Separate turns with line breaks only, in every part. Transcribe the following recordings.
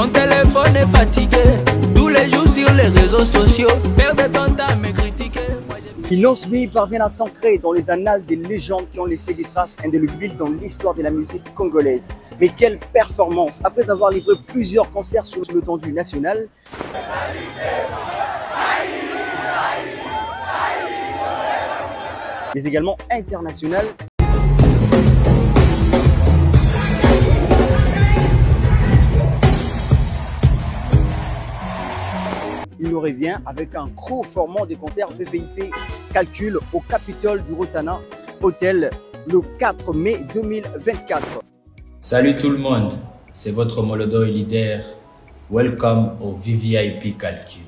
Ton téléphone est fatigué, tous les jours sur les réseaux sociaux. Perdre ton temps à me critiquer.
Inosmi parvient à s'ancrer dans les annales des légendes qui ont laissé des traces indélébiles dans l'histoire de la musique congolaise. Mais quelle performance! Après avoir livré plusieurs concerts sur l'étendue nationale, mais également internationale, il nous revient avec un gros format de concert VVIP calcul au Capitole du Rotana Hotel le 4 mai 2024.
Salut tout le monde, c'est votre Molodo et leader. Welcome au VVIP calcul.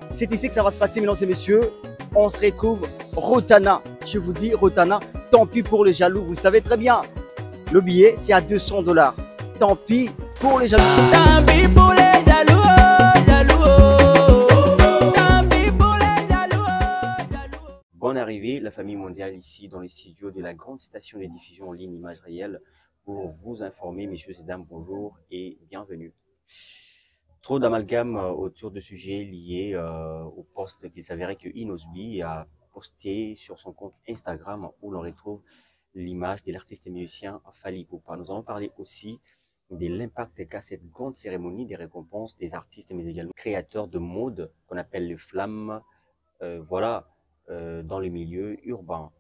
C'est ici que ça va se passer, mesdames et messieurs. On se retrouve Rotana. Je vous dis Rotana, tant pis pour les jaloux, vous le savez très bien. Le billet, c'est à 200 $. Tant pis pour les jaloux.
Tant pis pour les jaloux, tant pis pour les jaloux.
Bonne arrivée, la famille mondiale, ici dans les studios de la grande station de diffusion en ligne Image Réelle pour vous informer, messieurs et dames, bonjour et bienvenue. Trop d'amalgame autour de sujets liés au post qu'il s'avérait que Inosmi a posté sur son compte Instagram où l'on retrouve l'image de l'artiste et musicien Fally Ipupa. Nous allons parler aussi de l'impact qu'a cette grande cérémonie des récompenses des artistes mais également créateurs de mode qu'on appelle les flammes, dans le milieu urbain.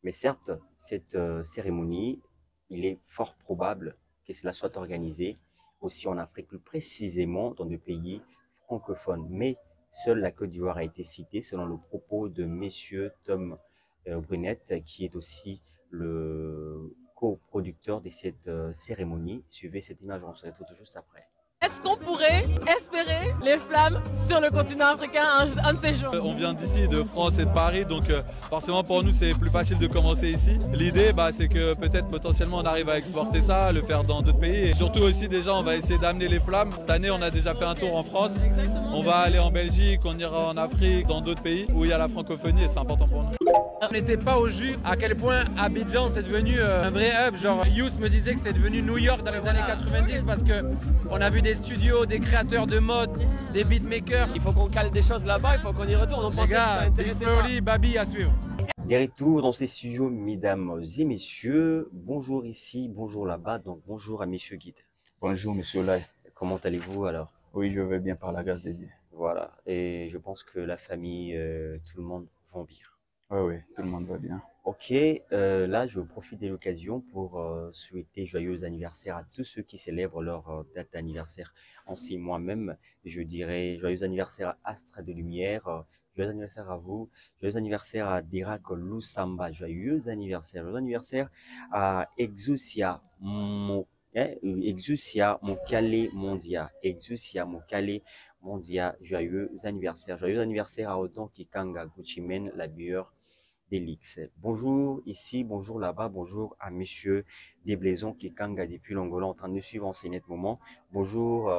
Mais certes, cette cérémonie, il est fort probable que cela soit organisé aussi en Afrique, plus précisément dans des pays francophones. Mais seule la Côte d'Ivoire a été citée selon le propos de messieurs Tom Brunette, qui est aussi le coproducteur de cette cérémonie. Suivez cette image, on se retrouve tout juste après.
Est-ce qu'on pourrait espérer les flammes sur le continent africain un de ces jours?
On vient d'ici, de France et de Paris, donc forcément pour nous c'est plus facile de commencer ici. L'idée c'est que peut-être potentiellement on arrive à exporter ça, le faire dans d'autres pays. Et surtout aussi déjà on va essayer d'amener les flammes. Cette année on a déjà fait un tour en France, on va aller en Belgique, on ira en Afrique, dans d'autres pays où il y a la francophonie et c'est important pour nous.
On n'était pas au jus à quel point Abidjan c'est devenu un vrai hub. Genre Youss me disait que c'est devenu New York dans les années 90 parce qu'on a vu des studios, des créateurs de mode, des beatmakers.
Il faut qu'on cale des choses là-bas, il faut qu'on y retourne.
Les gars, Big Flowly, Babi à suivre.
Des retours dans ces studios, mesdames et messieurs. Bonjour ici, bonjour là-bas. Donc bonjour à messieurs guides.
Bonjour monsieur Lai.
Comment allez-vous alors?
Oui, je vais bien par la grâce de Dieu.
Voilà, et je pense que la famille, tout le monde vont bien.
Oui, tout le monde va bien.
Ok, là je profite de l'occasion pour souhaiter joyeux anniversaire à tous ceux qui célèbrent leur date d'anniversaire. Ainsi moi-même, je dirais joyeux anniversaire à Astra de Lumière, joyeux anniversaire à vous, joyeux anniversaire à Dirac Lusamba, joyeux anniversaire à Exousia Mokale Mondia, joyeux anniversaire à Odon Kikanga Guchimen, la meilleure d'Elix. Bonjour ici, bonjour là-bas, bonjour à monsieur Desblaisons Kikanga depuis l'Angola en train de suivre en ce net moment. Bonjour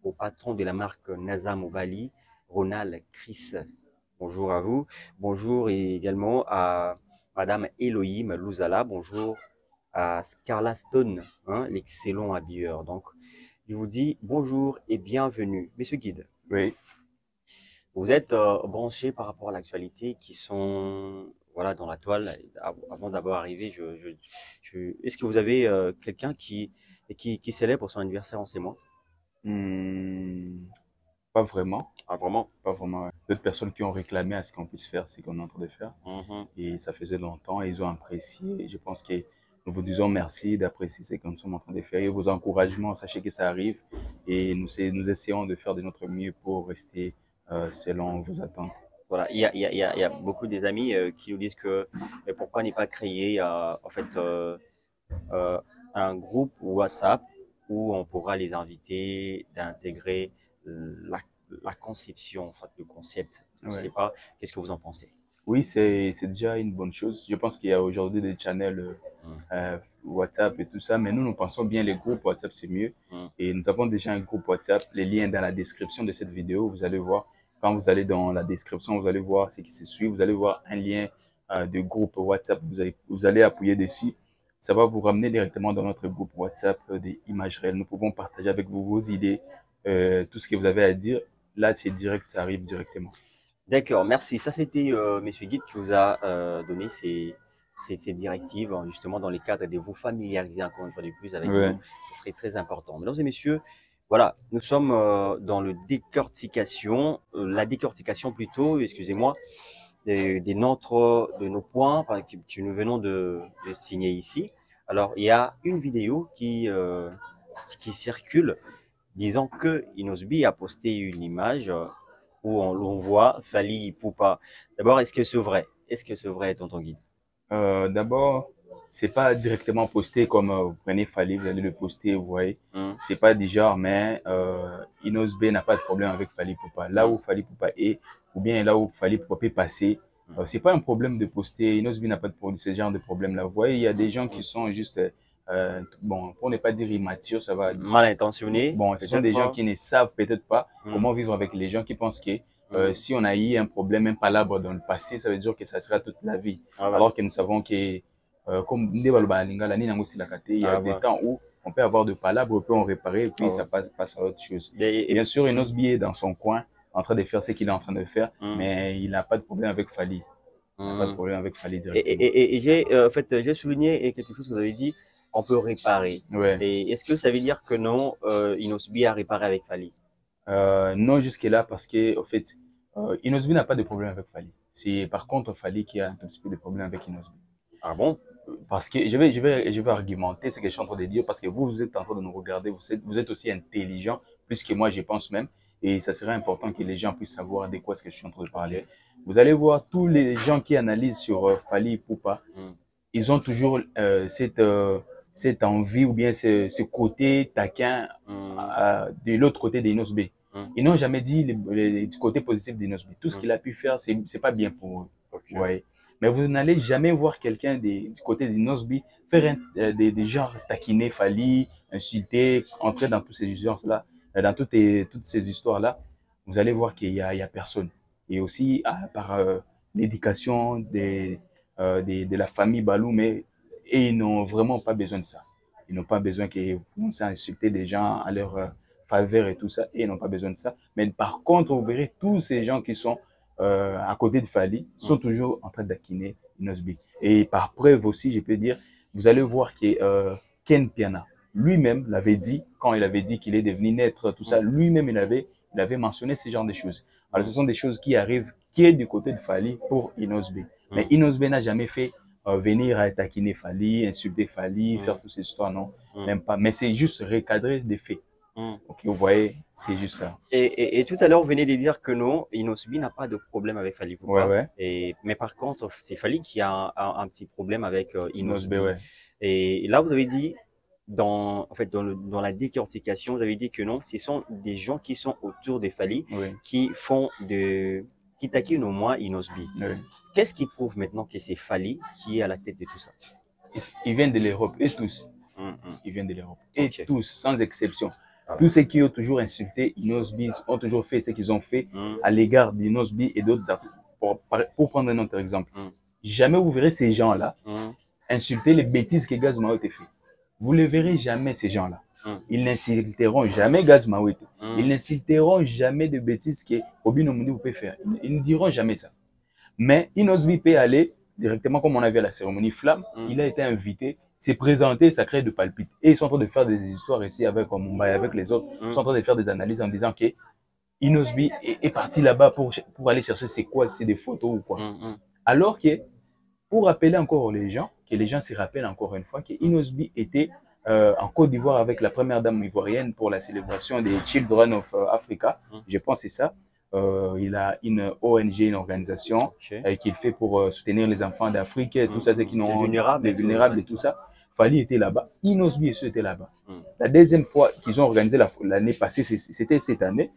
au patron de la marque NASA Mobali, Ronald Chris. Bonjour à vous. Bonjour également à madame Elohim Louzala. Bonjour à Scarla Stone, l'excellent habilleur. Donc, je vous dis bonjour et bienvenue. Messieurs guides.
Oui.
Vous êtes branchés par rapport à l'actualité qui sont dans la toile. Avant d'avoir arrivé, est-ce que vous avez quelqu'un qui célèbre son anniversaire en ces mois?
Pas vraiment.
Ah, vraiment?
Pas vraiment. Ouais. D'autres personnes qui ont réclamé à ce qu'on puisse faire ce qu'on est en train de faire. Et ça faisait longtemps et ils ont apprécié. Je pense que nous vous disons merci d'apprécier ce que nous sommes en train de faire. Et vos encouragements, sachez que ça arrive. Et nous essayons de faire de notre mieux pour rester selon vos attentes.
Voilà, il y a beaucoup des amis qui nous disent que pourquoi ne pas créer un groupe WhatsApp où on pourra les inviter d'intégrer la conception, le concept. Je ne sais pas, qu'est-ce que vous en pensez?
Oui, c'est déjà une bonne chose. Je pense qu'il y a aujourd'hui des channels WhatsApp et tout ça, mais nous pensons bien les groupes WhatsApp, c'est mieux. Et nous avons déjà un groupe WhatsApp, les liens dans la description de cette vidéo, vous allez voir. Quand vous allez dans la description, vous allez voir ce qui se suit. Vous allez voir un lien de groupe WhatsApp. Vous allez appuyer dessus. ça va vous ramener directement dans notre groupe WhatsApp des images réelles. Nous pouvons partager avec vous vos idées, tout ce que vous avez à dire. Là, c'est direct, ça arrive directement.
D'accord, merci. Ça, c'était M. Guide qui vous a donné ces directives, hein, justement, dans les cadres de vous familiariser encore une fois de plus avec nous. Ce serait très important. Mesdames et messieurs, voilà, nous sommes dans la décortication plutôt, excusez-moi, de nos points que nous venons de signer ici. Alors, il y a une vidéo qui circule disant que Inosbi a posté une image où on voit Fally Ipupa. D'abord, est-ce que c'est vrai? Est-ce que c'est vrai, tonton Guide?
D'abord, c'est pas directement posté comme vous prenez Fally, vous allez le poster, vous voyez. C'est pas du genre, mais Inosbi n'a pas de problème avec Fally Ipupa. Là où Fally Ipupa est, ou bien là où Fally Ipupa peut passer, c'est pas un problème de poster. Inosbi n'a pas de ce genre de problème-là. Vous voyez, il y a des gens qui sont juste, bon, pour ne pas dire immatures, ça va.
Mal intentionnés.
Bon, ce sont des gens qui ne savent peut-être pas comment vivre avec les gens, qui pensent que si on a eu un problème, un palabre dans le passé, ça veut dire que ça sera toute la vie. Alors que nous savons que, comme il y a des temps où on peut avoir de palabres, on peut en réparer, et puis ça passe à autre chose. Et bien sûr, Inosbi est dans son coin, en train de faire ce qu'il est en train de faire, mais il n'a pas de problème avec Fally. Il n'a pas de problème avec Fally directement.
Et j'ai souligné quelque chose que vous avez dit, on peut réparer. Et est-ce que ça veut dire que non, Inosbi a réparé avec Fally?
Non, jusque-là, parce que, en fait, Inosbi n'a pas de problème avec Fally. C'est par contre Fally qui a un tout petit peu de problème avec Inosbi.
Ah bon?
Parce que je vais argumenter ce que je suis en train de dire, parce que vous êtes en train de nous regarder, vous êtes aussi intelligent, plus que moi, je pense même. Et ça serait important que les gens puissent savoir de quoi est-ce que je suis en train de parler. Vous allez voir, tous les gens qui analysent sur Fally Ipupa, ils ont toujours cette envie ou bien ce côté taquin de l'autre côté d'Inosbi. Ils n'ont jamais dit du côté positif d'Inosbi. Tout ce qu'il a pu faire, c'est pas bien pour eux. Ouais. Mais vous n'allez jamais voir quelqu'un du côté d'Inosbi faire des genres taquiner Fally, insulter, entrer dans toutes ces histoires-là, dans toutes ces histoires-là. Vous allez voir qu'il y a personne. Et aussi, par l'éducation de la famille Balou, et ils n'ont vraiment pas besoin de ça. Ils n'ont pas besoin que vous commencez à insulter des gens à leur faveur et tout ça, et ils n'ont pas besoin de ça. Mais par contre, vous verrez tous ces gens qui sont à côté de Fally sont toujours en train d'acquiner Inosbi. Et par preuve aussi, je peux dire, vous allez voir que Ken Piana lui-même l'avait dit, quand il avait dit qu'il est devenu naître, tout ça, lui-même il avait mentionné ce genre de choses. Alors ce sont des choses qui arrivent, qui est du côté de Fally pour Inosbi. Mais Inosbi n'a jamais fait venir à taquiner Fally, insulter Fally, faire toutes ces histoires, non, même pas. Mais c'est juste recadrer des faits. Ok, vous voyez, c'est juste ça.
Et tout à l'heure, vous venez de dire que non, Inosbi n'a pas de problème avec Fally Ipupa. Mais par contre, c'est Fally qui a un petit problème avec Inosbi. Et là, vous avez dit, dans la décortication, vous avez dit que non, ce sont des gens qui sont autour de Fally, qui taquinent au moins Inosbi. Qu'est-ce qui prouve maintenant que c'est Fally qui est à la tête de tout ça?
Ils viennent de l'Europe, et tous. Ils viennent de l'Europe, et tous, sans exception. Tous ceux qui ont toujours insulté Inosbi ont toujours fait ce qu'ils ont fait à l'égard d'Inosbi et d'autres artistes. Pour prendre un autre exemple, jamais vous verrez ces gens-là insulter les bêtises que Gaz Mawete fait. Vous ne verrez jamais ces gens-là. Ils n'insulteront jamais Gaz Mawete. Ils n'insulteront jamais de bêtises que Obi Nomundi peut faire. Ils ne diront jamais ça. Mais Inosbi peut aller directement, comme on a vu à la cérémonie Flamme, il a été invité, s'est présenté, ça crée de palpites. Et ils sont en train de faire des histoires ici avec Mumbai, avec les autres. Ils sont en train de faire des analyses en disant que Inosbi est parti là-bas pour aller chercher c'est quoi, c'est des photos ou quoi. Alors que, pour rappeler encore les gens, que les gens se rappellent encore une fois, que Inosbi était en Côte d'Ivoire avec la première dame ivoirienne pour la célébration des Children of Africa. Je pense que c'est ça. Il a une ONG, une organisation qu'il fait pour soutenir les enfants d'Afrique, tout ça, c'est qui n'ont les vulnérables et tout ça. Fally était là-bas, Inosbi était là-bas. La deuxième fois qu'ils ont organisé l'année passée, c'était cette année.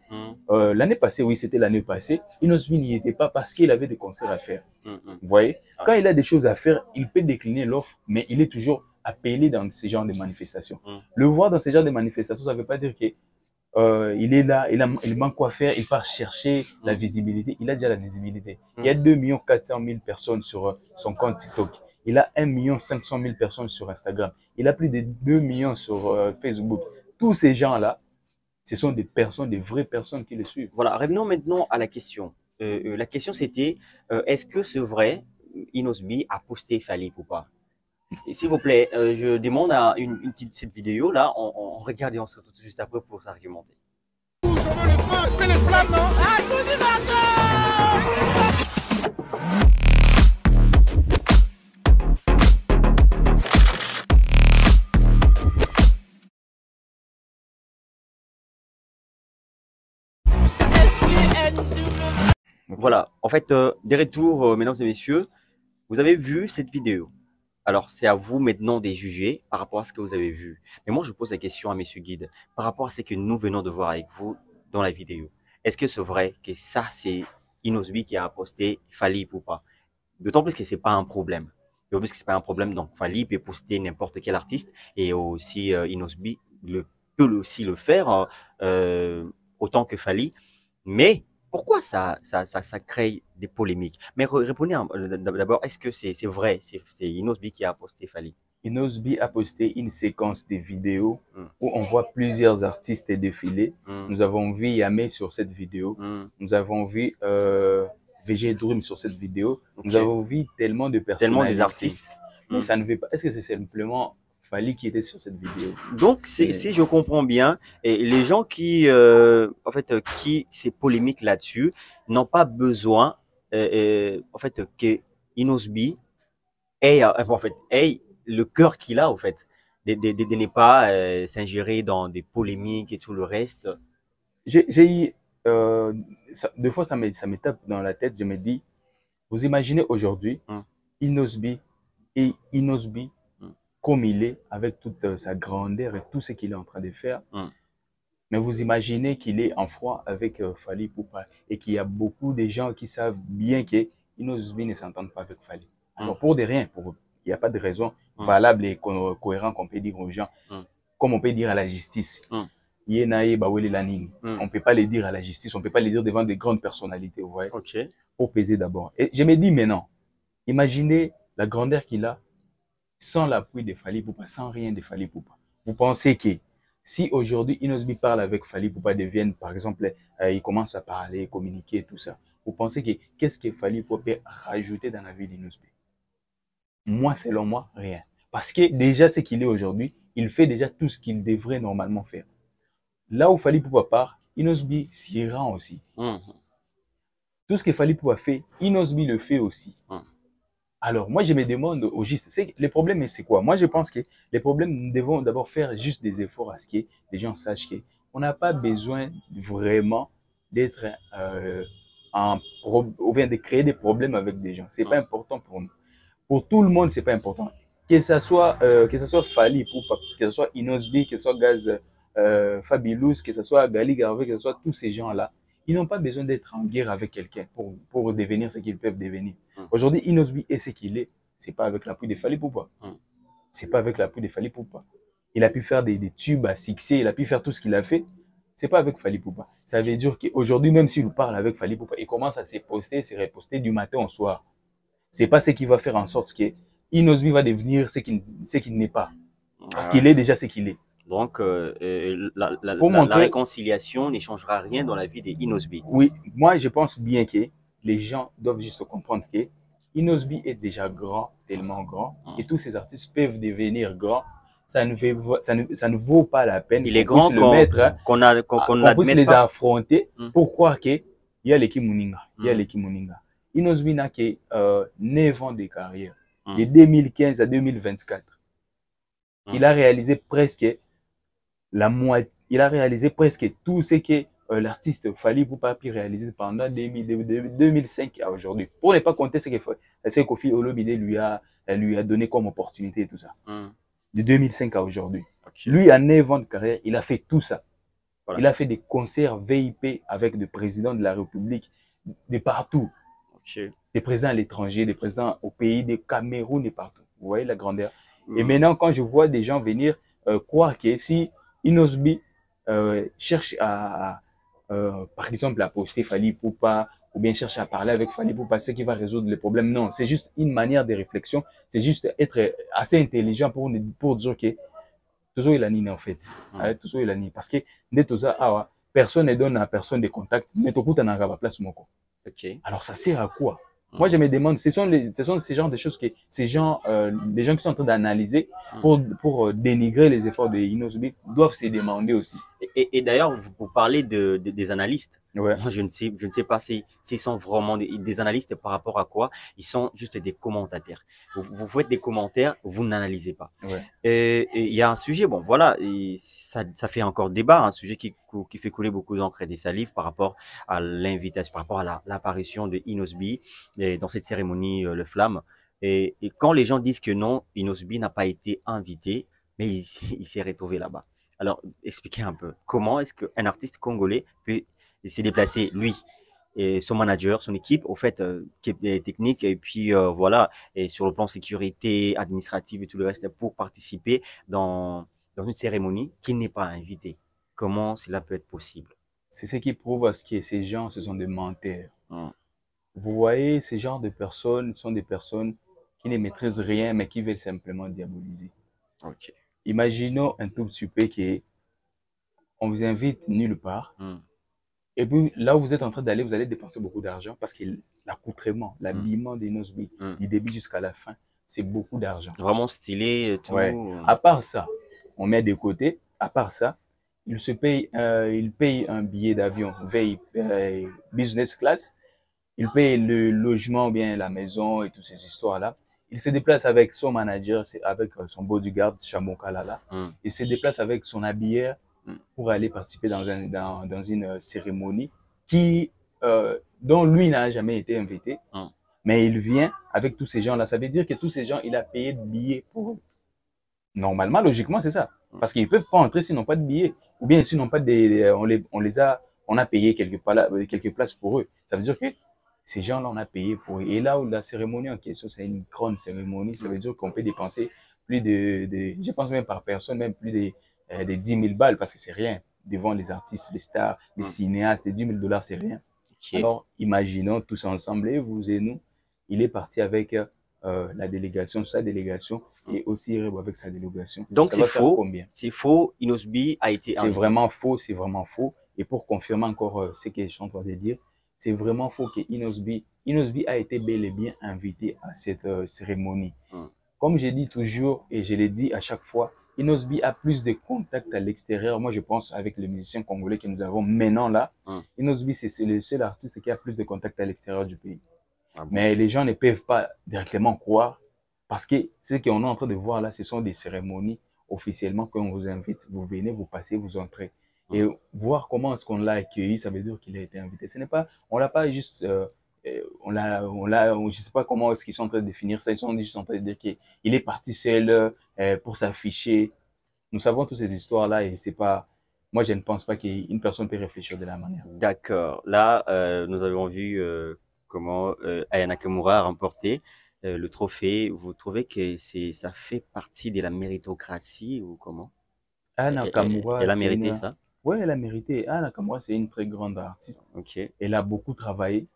L'année passée, oui, c'était l'année passée. Inosbi n'y était pas parce qu'il avait des concerts à faire. Vous voyez, quand il a des choses à faire, il peut décliner l'offre, mais il est toujours appelé dans ce genre de manifestations. Le voir dans ce genre de manifestations, ça ne veut pas dire que il est là, il manque quoi faire, il part chercher la visibilité. Il a déjà la visibilité. Il y a 2 400 000 personnes sur son compte TikTok. Il a 1 500 000 personnes sur Instagram. Il a plus de 2 millions sur Facebook. Tous ces gens-là, ce sont des personnes, des vraies personnes qui le suivent.
Voilà, revenons maintenant à la question. La question c'était, est-ce que c'est vrai, Inosbi a posté Fally Ipupa? S'il vous plaît, je demande à une petite cette vidéo là, on regarde et on se retrouve juste après pour s'argumenter.
C'est les flammes, non? Ah, tout du matin!
Voilà, en fait, des retours, mesdames et messieurs, vous avez vu cette vidéo. Alors, c'est à vous maintenant de juger par rapport à ce que vous avez vu. Mais moi, je pose la question à Monsieur Guide, par rapport à ce que nous venons de voir avec vous dans la vidéo. Est-ce que c'est vrai que ça, c'est Inosbi qui a posté Fally Ipupa? D'autant plus que c'est pas un problème. D'autant plus que c'est pas un problème. Donc, Fally peut poster n'importe quel artiste et aussi Inosbi peut aussi le faire autant que Fally. Mais pourquoi ça crée des polémiques? Mais répondez d'abord, est-ce que c'est vrai, c'est Inosbi qui a posté Fally?
Inosbi a posté une séquence de vidéos où on voit plusieurs artistes défiler. Nous avons vu Yamé sur cette vidéo. Nous avons vu VG Dream sur cette vidéo. Nous avons vu tellement de personnes.
Tellement des artistes.
Mais ça ne veut pas. Est-ce que c'est simplement Fally qui était sur cette vidéo?
Donc, si je comprends bien, et les gens qui, en fait, qui c'est polémique là-dessus, n'ont pas besoin, en fait, que Inosbi ait le cœur qu'il a, en fait, de ne pas s'ingérer dans des polémiques et tout le reste.
J'ai eu, des fois, ça me tape dans la tête. Je me dis, vous imaginez aujourd'hui, Inosbi comme il est, avec toute sa grandeur et tout ce qu'il est en train de faire. Mais vous imaginez qu'il est en froid avec Fally Ipupa et qu'il y a beaucoup de gens qui savent bien que Inosbi ne s'entendent pas avec Fally. Alors, pour des rien, il n'y a pas de raison valable et cohérente qu'on peut dire aux gens, comme on peut dire à la justice. On ne peut pas le dire à la justice, on ne peut pas le dire devant de grandes personnalités, vous voyez, pour peser d'abord. Et je me dis, mais non, imaginez la grandeur qu'il a sans l'appui de Fally Ipupa, sans rien de Fally Ipupa. Vous pensez que si aujourd'hui Inosbi parle avec Fally Ipupa, devienne, par exemple, il commence à parler, communiquer, tout ça, vous pensez que qu'est-ce que Fally Ipupa peut rajouter dans la vie d'Inosbi? Moi, selon moi, rien. Parce que déjà, ce qu'il est aujourd'hui, il fait déjà tout ce qu'il devrait normalement faire. Là où Fally Ipupa part, Inosbi s'y rend aussi. Tout ce que Fally Ipupa fait, Inosbi le fait aussi. Alors, moi, je me demande au juste, le problème, c'est quoi? Moi, je pense que les problèmes, nous devons d'abord faire juste des efforts à ce que les gens sachent qu'on n'a pas besoin vraiment d'être ou bien de créer des problèmes avec des gens. Ce n'est pas important pour nous. Pour tout le monde, ce n'est pas important. Que ce soit Fally Ipupa, que ce soit Inosbi, que ce soit Gaz Fabulous, que ce soit Gali Garvey, que ce soit tous ces gens-là, ils n'ont pas besoin d'être en guerre avec quelqu'un pour devenir ce qu'ils peuvent devenir. Aujourd'hui, Inosbi est ce qu'il est. Ce n'est pas avec l'appui de Fally Ipupa. Ce n'est pas avec l'appui de Fally Ipupa. Il a pu faire des tubes à succès, il a pu faire tout ce qu'il a fait. Ce n'est pas avec Fally Ipupa. Ça veut dire qu'aujourd'hui, même s'il parle avec Fally Ipupa, il commence à se poster, se reposter du matin au soir. Ce n'est pas ce qui va faire en sorte que Inosbi va devenir ce qu'il n'est pas. Parce qu'il est déjà ce qu'il est.
Donc, la réconciliation ne changera rien dans la vie d'Inosbi.
Oui, moi je pense bien que les gens doivent juste comprendre que Inosbi est déjà grand, tellement grand, et tous ces artistes peuvent devenir grands. Ça ne vaut pas la peine.
Il est grand
qu'on puisse les affronter pour croire qu'il y a l'équipe Mouninga. Il y a l'équipe Mouninga. Inosbi n'a que 9 ans de carrière, de 2015 à 2024. Il a réalisé presque la moitié, il a réalisé presque tout ce que l'artiste Fally Ipupa a pu réaliser pendant 2005 à aujourd'hui. Pour ne pas compter ce que Kofi Olomide lui a donné comme opportunité et tout ça. De 2005 à aujourd'hui. Lui, à 9 ans de carrière, il a fait tout ça. Voilà. Il a fait des concerts VIP avec des présidents de la République de partout. Des présidents à l'étranger, des présidents au pays, des Cameroun et partout. Vous voyez la grandeur. Et maintenant, quand je vois des gens venir croire que si Inosbi cherche par exemple, à poster Fally Ipupa ou bien chercher à parler avec Fally pour penser qu'il va résoudre les problèmes. Non, c'est juste une manière de réflexion. C'est juste être assez intelligent pour dire que toujours il a ni en fait. Toujours il a ni. Parce que dès tout ça, personne ne donne à personne des contacts. Mais tout le monde n'a place mon. Alors ça sert à quoi? Moi, je me demande, ce sont ces genres de choses que les gens qui sont en train d'analyser pour dénigrer les efforts de Inos B doivent se demander aussi.
Et d'ailleurs, vous parlez des analystes.
Ouais.
Moi, je ne sais pas s'ils sont vraiment des analystes par rapport à quoi. Ils sont juste des commentateurs. Vous faites des commentaires, vous n'analysez pas.
Ouais.
Et il y a un sujet, bon, voilà, et ça fait encore débat, un sujet qui fait couler beaucoup d'encre et des salives par rapport à l'invitation, par rapport à l'apparition de Inos B dans cette cérémonie Le Flamme. Et quand les gens disent que non, Inos B n'a pas été invité, mais il s'est retrouvé là-bas. Alors, expliquez un peu, comment est-ce qu'un artiste congolais peut se déplacer, lui, et son manager, son équipe, au fait, qui est technique, et puis voilà, et sur le plan sécurité, administrative et tout le reste, pour participer dans une cérémonie qui n'est pas invité. Comment cela peut être possible?
C'est ce qui prouve à ce que ces gens, ce sont des menteurs. Vous voyez, ces genres de personnes sont des personnes qui ne maîtrisent rien, mais qui veulent simplement diaboliser.
Ok.
Imaginons un tout petit peu qu'on vous invite nulle part. Et puis là où vous êtes en train d'aller, vous allez dépenser beaucoup d'argent parce que l'accoutrement, l'habillement des Inos B, du début jusqu'à la fin, c'est beaucoup d'argent.
Vraiment stylé, tout.
Ouais. À part ça, on met de côté, à part ça, il paye un billet d'avion business class, il paye le logement, bien la maison et toutes ces histoires-là. Il se déplace avec son manager, avec son bodyguard, Chamon Kalala. Il se déplace avec son habilleur pour aller participer dans une cérémonie dont lui n'a jamais été invité. Mais il vient avec tous ces gens-là. Ça veut dire que tous ces gens, il a payé de billets pour eux. Normalement, logiquement, c'est ça. Parce qu'ils ne peuvent pas entrer s'ils n'ont pas de billets. Ou bien s'ils n'ont pas on a payé quelques places pour eux. Ça veut dire que ces gens-là, on a payé pour eux. Et là où la cérémonie en question, c'est une grande cérémonie, ça veut dire qu'on peut dépenser plus je pense même par personne, même plus de 10 000 balles, parce que c'est rien. Devant les artistes, les stars, les cinéastes, les 10 000 $, c'est rien. Alors, imaginons tous ensemble, et vous et nous, il est parti avec la délégation, sa délégation, et aussi avec sa délégation.
Donc, c'est faux. C'est faux. Inos B a été
invité. C'est vraiment faux, c'est vraiment faux. Et pour confirmer encore ce que je suis en train de dire, c'est vraiment faux que Inos B a été bel et bien invité à cette cérémonie. Comme j'ai dit toujours, et je l'ai dit à chaque fois, Inos B a plus de contacts à l'extérieur. Moi, je pense avec les musiciens congolais que nous avons maintenant là, Inos B, c'est le seul artiste qui a plus de contacts à l'extérieur du pays. Mais les gens ne peuvent pas directement croire parce que ce qu'on est en train de voir là, ce sont des cérémonies officiellement qu'on vous invite. Vous venez, vous passez, vous entrez. Et voir comment est-ce qu'on l'a accueilli, ça veut dire qu'il a été invité. Ce n'est pas, on l'a pas juste, je sais pas comment est-ce qu'ils sont en train de définir ça. Ils sont juste en train de dire qu'il est parti seul pour s'afficher. Nous savons toutes ces histoires-là et c'est pas, moi je ne pense pas qu'une personne peut réfléchir de la manière.
D'accord. Là, nous avons vu comment Aya Nakamura a remporté le trophée. Vous trouvez que ça fait partie de la méritocratie ou comment?
Aya Nakamura,
elle a mérité ça?
Oui, elle a mérité. Aya Nakamura, c'est une très grande artiste. Elle a beaucoup travaillé,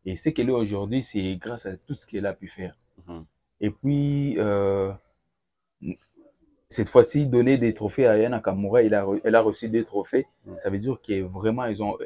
Et ce qu'elle est aujourd'hui, c'est grâce à tout ce qu'elle a pu faire. Et puis, cette fois-ci, donner des trophées à Aya Nakamura, elle a reçu des trophées. Ça veut dire que vraiment, ils ont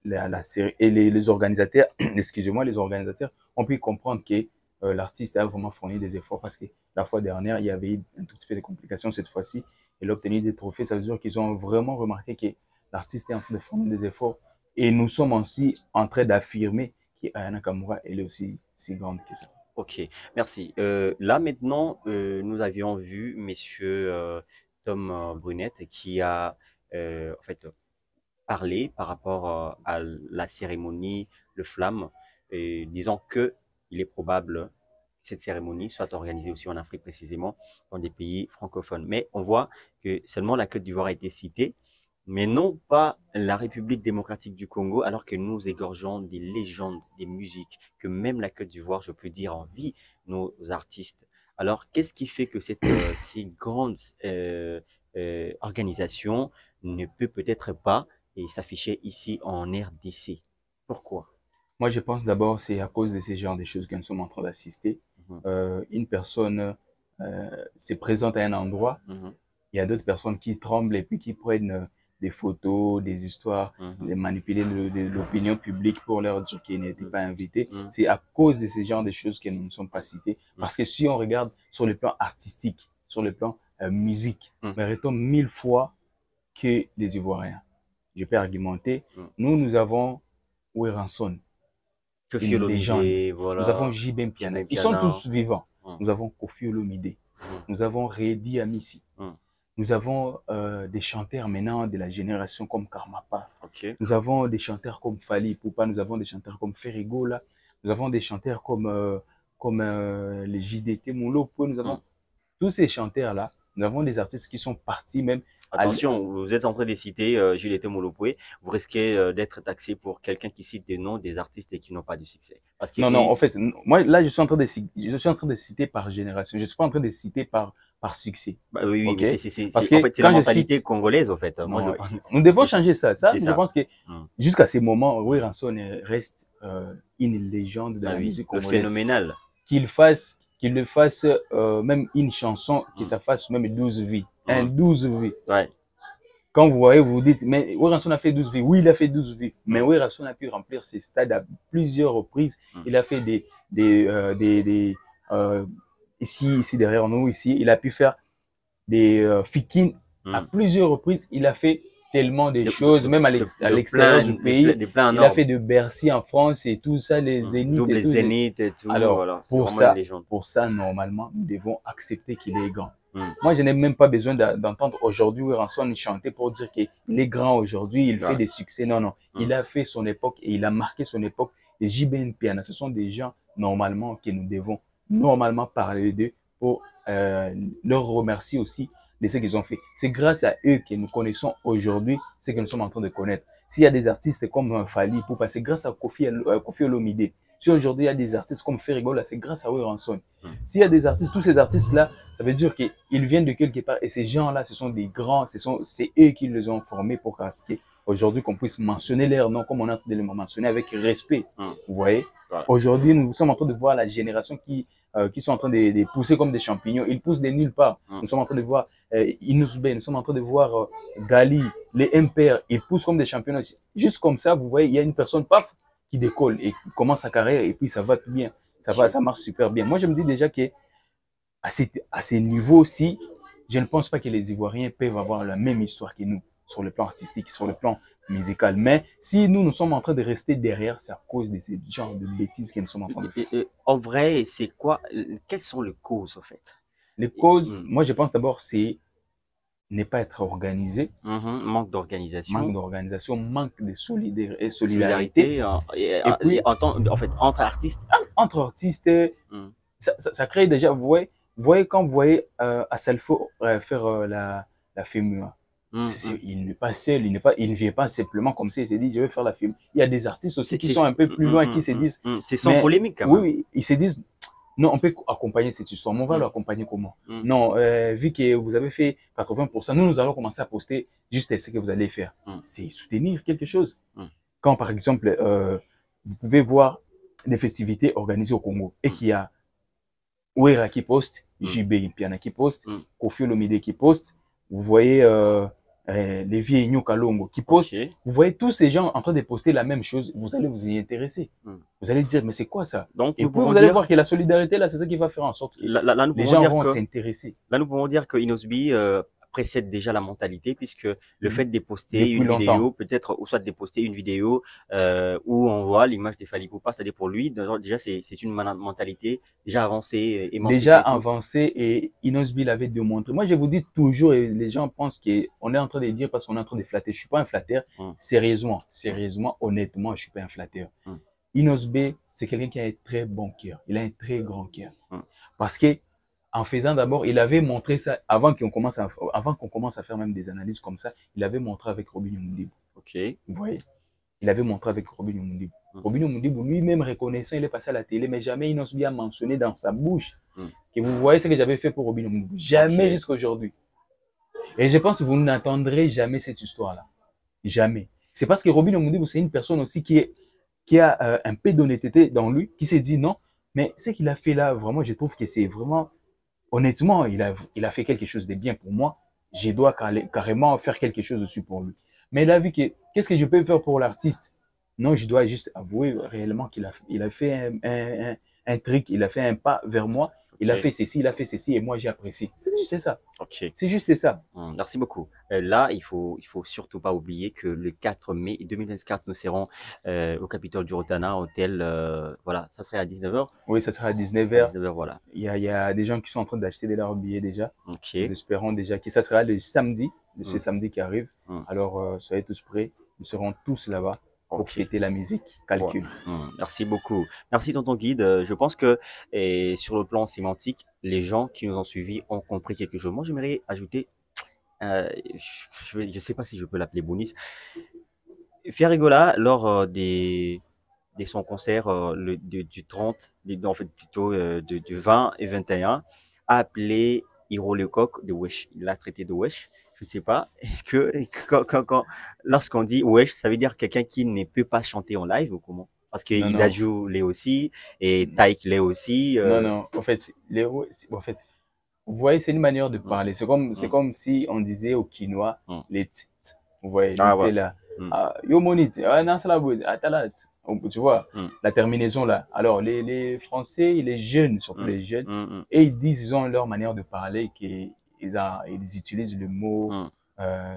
les organisateurs, excusez-moi, les organisateurs ont pu comprendre que l'artiste a vraiment fourni des efforts parce que la fois dernière, il y avait eu un tout petit peu de complications. Cette fois-ci, elle a obtenu des trophées. Ça veut dire qu'ils ont vraiment remarqué que l'artiste est en train de fournir des efforts. Et nous sommes aussi en train d'affirmer qu'Aya Nakamura, elle est aussi si grande que ça.
Ok, merci. Là maintenant, nous avions vu Monsieur Tom Brunette qui a en fait parlé par rapport à la cérémonie Le Flamme, disant que il est probable que cette cérémonie soit organisée aussi en Afrique, précisément dans des pays francophones. Mais on voit que seulement la Côte d'Ivoire a été citée, mais non pas la République démocratique du Congo, alors que nous égorgeons des légendes, des musiques, que même la Côte d'Ivoire, je peux dire, envie nos artistes. Alors, qu'est-ce qui fait que cette si grande organisation ne peut peut-être pas s'afficher ici en RDC? Pourquoi?
Moi, je pense d'abord c'est à cause de ces genres de choses que nous sommes en train d'assister. Une personne se présente à un endroit, il y a d'autres personnes qui tremblent et puis qui prennent des photos, des histoires, de manipuler l'opinion publique pour leur dire qu'ils n'étaient pas invités. C'est à cause de ces genres de choses que nous ne sommes pas cités. Parce que si on regarde sur le plan artistique, sur le plan musique, méritons 1000 fois que les Ivoiriens. Je peux argumenter. Nous avons Weranson, une légende.
Voilà.
Nous avons J.B. Mpiana. Ils sont tous vivants. Nous avons Koffi Olomide. Nous avons Redi Amissi. Nous avons des chanteurs maintenant de la génération comme Karmapa. Nous avons des chanteurs comme Fally Ipupa. Nous avons des chanteurs comme Ferrigola. Nous avons des chanteurs comme les JDT Moulopo. Nous avons tous ces chanteurs-là. Nous avons des artistes qui sont partis même.
Attention, vous êtes en train de citer Juliette Molopoué, vous risquez d'être taxé pour quelqu'un qui cite des noms des artistes et qui n'ont pas du succès. Parce que
non, en fait, moi là, je suis en train de citer par génération. Je suis pas en train de citer par succès.
Bah, oui,
okay?
Mais c'est la mentalité congolaise, en fait.
Moi, nous devons changer ça. Je pense que jusqu'à ces moments, Weranson reste une légende de la musique congolaise.
Phénoménal.
Qu'il le fasse même une chanson, que ça fasse même 12 vies. 12 vies.
Ouais.
Quand vous voyez, vous dites, mais Weranson a fait 12 vies. Oui, il a fait 12 vies. Mais Weranson a pu remplir ses stades à plusieurs reprises. Il a fait ici derrière nous, ici, il a pu faire des fikines à plusieurs reprises. Il a fait tellement de choses, même à l'extérieur du pays. Il a fait de Bercy en France et tout ça, les Zéniths.
Les Zéniths et tout.
Alors,
voilà,
pour ça, normalement, nous devons accepter qu'il est grand. Moi, je n'ai même pas besoin d'entendre aujourd'hui Weranson chanter pour dire qu'il est grand aujourd'hui, il fait des succès. Non, non. Il a fait son époque et il a marqué son époque. Les J.B. Mpiana, ce sont des gens, normalement, que nous devons normalement parler d'eux pour leur remercier aussi de ce qu'ils ont fait. C'est grâce à eux que nous connaissons aujourd'hui ce que nous sommes en train de connaître. S'il y a des artistes comme Fally Ipupa, c'est grâce à Koffi Olomide. Si aujourd'hui il y a des artistes comme Ferrigola, c'est grâce à Weranson. S'il y a des artistes, tous ces artistes-là, ça veut dire qu'ils viennent de quelque part et ces gens-là, ce sont des grands, c'est eux qui les ont formés pour qu'aujourd'hui qu'on puisse mentionner leur nom comme on est en train de les mentionner avec respect. Vous voyez? Aujourd'hui, nous sommes en train de voir la génération qui sont en train de pousser comme des champignons. Ils poussent de nulle part. Nous sommes en train de voir Inusbe, nous sommes en train de voir Gali, les MPR, ils poussent comme des champignons. Juste comme ça, vous voyez, il y a une personne, paf, qui décolle et commence sa carrière et puis ça va tout bien. Ça marche super bien. Moi, je me dis déjà qu'à ces niveaux-ci, je ne pense pas que les Ivoiriens peuvent avoir la même histoire que nous sur le plan artistique, sur le plan musical. Mais si nous sommes en train de rester derrière, c'est à cause de ces genres de bêtises que nous sommes en train de faire.
En vrai, c'est quoi? Quelles sont les causes, en fait?
Les causes, moi, je pense d'abord, c'est ne pas être organisé.
Manque d'organisation.
Manque d'organisation, manque de solidarité.
Et puis, en fait, entre artistes.
Entre artistes, ça crée déjà, vous voyez quand vous voyez Assalfo faire la FEMUA. Il n'est pas seul, il ne vient pas simplement comme ça, il s'est dit je vais faire la film. Il y a des artistes aussi qui sont un peu plus loin, qui se disent.
C'est sans polémique quand même.
Oui, ils se disent non, on peut accompagner cette histoire, mais on va l'accompagner comment? Non, vu que vous avez fait 80%, nous allons commencer à poster juste ce que vous allez faire. C'est soutenir quelque chose. Quand par exemple, vous pouvez voir des festivités organisées au Congo et qu'il y a Wera qui poste, J.B. Mpiana qui poste, Koffi Olomide qui poste, vous voyez les vieux Nyokalongo qui postent, vous voyez tous ces gens en train de poster la même chose, vous allez vous y intéresser. Vous allez dire, mais c'est quoi ça?
Donc,
et puis vous allez voir que la solidarité, là, c'est ça qui va faire en sorte que les gens vont s'intéresser.
Là, nous pouvons dire que Inosbi précède déjà la mentalité, puisque le fait de poster une vidéo, peut-être, ou soit de poster une vidéo où on voit l'image de Fally Ipupa, c'est-à-dire pour lui, déjà, c'est une mentalité déjà avancée, émancipée. Déjà
avancée, et Inosbi l'avait démontré. Moi, je vous dis toujours, et les gens pensent qu'on est en train de dire parce qu'on est en train de flatter. Je suis pas un flatteur. Sérieusement, honnêtement, je suis pas un flatteur. Inosbi, c'est quelqu'un qui a un très bon cœur. Il a un très grand cœur. Parce que, en faisant d'abord, il avait montré ça avant qu'on commence à faire même des analyses comme ça. Il avait montré avec Robinho Mundibou. Vous voyez, il avait montré avec Robinho Mundibou. Robinho Mundibou lui-même reconnaissant, il est passé à la télé, mais jamais Inosbi a mentionné dans sa bouche que vous voyez ce que j'avais fait pour Robinho Mundibou. Jamais jusqu'à aujourd'hui. Et je pense que vous n'entendrez jamais cette histoire-là. Jamais. C'est parce que Robinho Mundibou, c'est une personne aussi qui est qui a un peu d'honnêteté dans lui, qui s'est dit non, mais ce qu'il a fait là, vraiment, je trouve que c'est vraiment, honnêtement, il a fait quelque chose de bien pour moi. Je dois carrément faire quelque chose aussi pour lui. Mais il a vu que, qu'est-ce que je peux faire pour l'artiste? Non, je dois juste avouer réellement qu'il a fait un truc, il a fait un pas vers moi. Il a fait ceci, il a fait ceci et moi j'ai apprécié. C'est juste ça.
Ok.
C'est juste ça.
Merci beaucoup. Là, il faut surtout pas oublier que le 4 mai 2024, nous serons au Capitole du Rotana, hôtel, voilà, ça serait à 19h.
Oui, ça sera à 19h.
19h, voilà.
Il y a des gens qui sont en train d'acheter leurs billets déjà.
Ok.
Nous espérons déjà que ça sera le samedi, ce samedi qui arrive. Alors, soyez tous prêts. Nous serons tous là-bas pour fêter la musique. Calcul.
Merci beaucoup. Merci, tonton Guide. Je pense que sur le plan sémantique, les gens qui nous ont suivis ont compris quelque chose. Moi, j'aimerais ajouter, je sais pas si je peux l'appeler bonus. Fierigola, lors de son concert du 30, en fait plutôt du 20 et 21, a appelé Hiro Lecoq de Wesh. Il l'a traité de Wesh. Je ne sais pas. Est-ce que lorsqu'on dit Wesh, ça veut dire quelqu'un qui ne peut pas chanter en live ou comment? Parce que Idaju l'est aussi et Taïk l'est aussi.
Non. En fait, vous voyez, c'est une manière de parler. C'est comme si on disait au Quinois les t. Vous voyez, là. Yo monit, tu vois, la terminaison là. Alors, les Français, les jeunes, surtout les jeunes, et ils ont leur manière de parler qu'ils utilisent le mot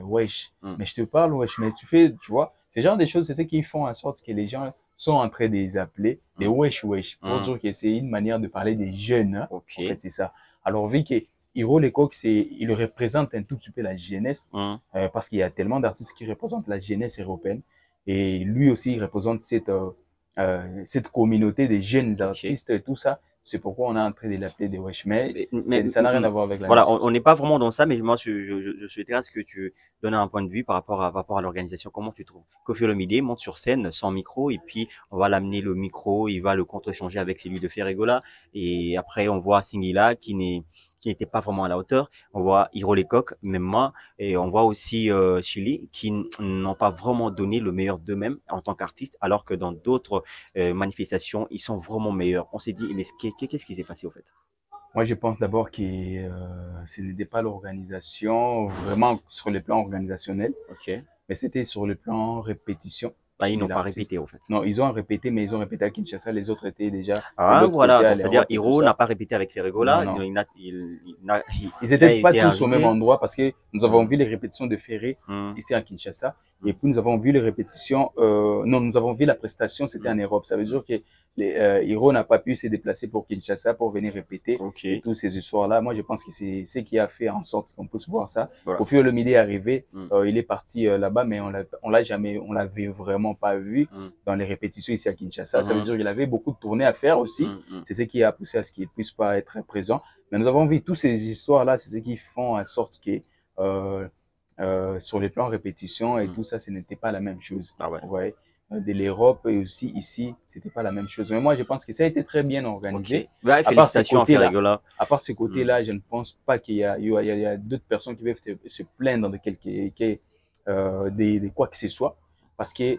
wesh. Mais je te parle wesh, mais tu vois, ce genre de choses, c'est ce qui font en sorte que les gens sont en train de les appeler les wesh. Pour dire que c'est une manière de parler des jeunes. Hein. En fait, c'est ça. Alors, vu que Hiro Lecoq, il représente un tout petit peu la jeunesse, parce qu'il y a tellement d'artistes qui représentent la jeunesse européenne. Et lui aussi, il représente cette communauté de jeunes artistes et tout ça. C'est pourquoi on est en train de l'appeler des wesh. Mais ça n'a rien à voir avec la
Voilà,
musique.
on n'est pas vraiment dans ça, mais moi, je souhaiterais à ce que tu donnes un point de vue par rapport à l'organisation. Comment tu trouves? Koffi Olomide monte sur scène sans micro et puis on va l'amener le micro, il va le contre-échanger avec celui de Fierigola et après on voit Singila qui n'était pas vraiment à la hauteur. On voit Hiro Lecoq, même moi, et on voit aussi Chili qui n'ont pas vraiment donné le meilleur d'eux-mêmes en tant qu'artistes, alors que dans d'autres manifestations, ils sont vraiment meilleurs. On s'est dit, mais qu'est-ce qui s'est passé au fait?
Moi, je pense d'abord que ce n'était pas l'organisation vraiment sur le plan organisationnel, mais c'était sur le plan répétition.
Ils n'ont pas répété, en fait.
Non, ils ont répété, mais ils ont répété à Kinshasa. Les autres étaient déjà.
Voilà. C'est-à-dire, Hiro n'a pas répété avec Fierigola.
Ils n'étaient pas tous au même endroit parce que nous avons vu les répétitions de Ferré ici à Kinshasa. Et puis, nous avons vu les répétitions. Non, nous avons vu la prestation, c'était en Europe. Ça veut dire que Hiro n'a pas pu se déplacer pour Kinshasa pour venir répéter et toutes ces histoires-là. Moi, je pense que c'est ce qui a fait en sorte qu'on puisse voir ça. Au fur et à mesure est arrivé, il est parti là-bas, mais on l'avait vraiment pas vu dans les répétitions ici à Kinshasa. Ça veut dire qu'il avait beaucoup de tournées à faire aussi. C'est ce qui a poussé à ce qu'il puisse pas être présent. Mais nous avons vu toutes ces histoires-là, c'est ce qui font en sorte que sur les plans répétition et tout ça, ce n'était pas la même chose. Vous voyez, de l'Europe et aussi ici, c'était pas la même chose. Mais moi, je pense que ça a été très bien organisé.
Félicitations à Fierigola.
À part ce côté-là, je ne pense pas qu'il y a d'autres personnes qui peuvent se plaindre de quoi que ce soit. Parce que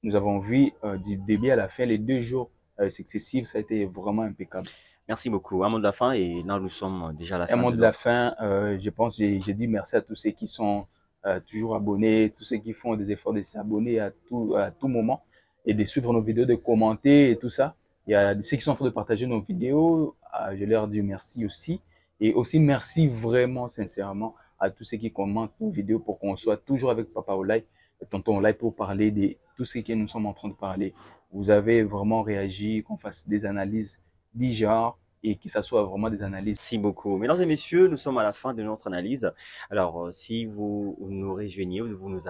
nous avons vu du début à la fin, les 2 jours successifs, ça a été vraiment impeccable.
Merci beaucoup. Un mot de la fin et là, nous sommes déjà à la fin.
Un mot de la fin, je pense, j'ai dit merci à tous ceux qui sont toujours abonnés, tous ceux qui font des efforts de s'abonner à tout moment et de suivre nos vidéos, de commenter et tout ça. Il y a ceux qui sont en train de partager nos vidéos, je leur dis merci aussi. Et aussi merci vraiment sincèrement à tous ceux qui commentent nos vidéos pour qu'on soit toujours avec Papa Olay, tonton Olay, pour parler de tout ce que nous sommes en train de parler. Vous avez vraiment réagi, qu'on fasse des analyses du genre et que ça soit vraiment des analyses.
Merci beaucoup. Mesdames et messieurs, nous sommes à la fin de notre analyse. Alors, si vous nous rejoignez, vous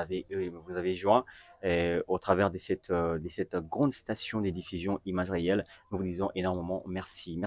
avez joint au travers de cette grande station de diffusion Image Réelle, nous vous disons énormément merci.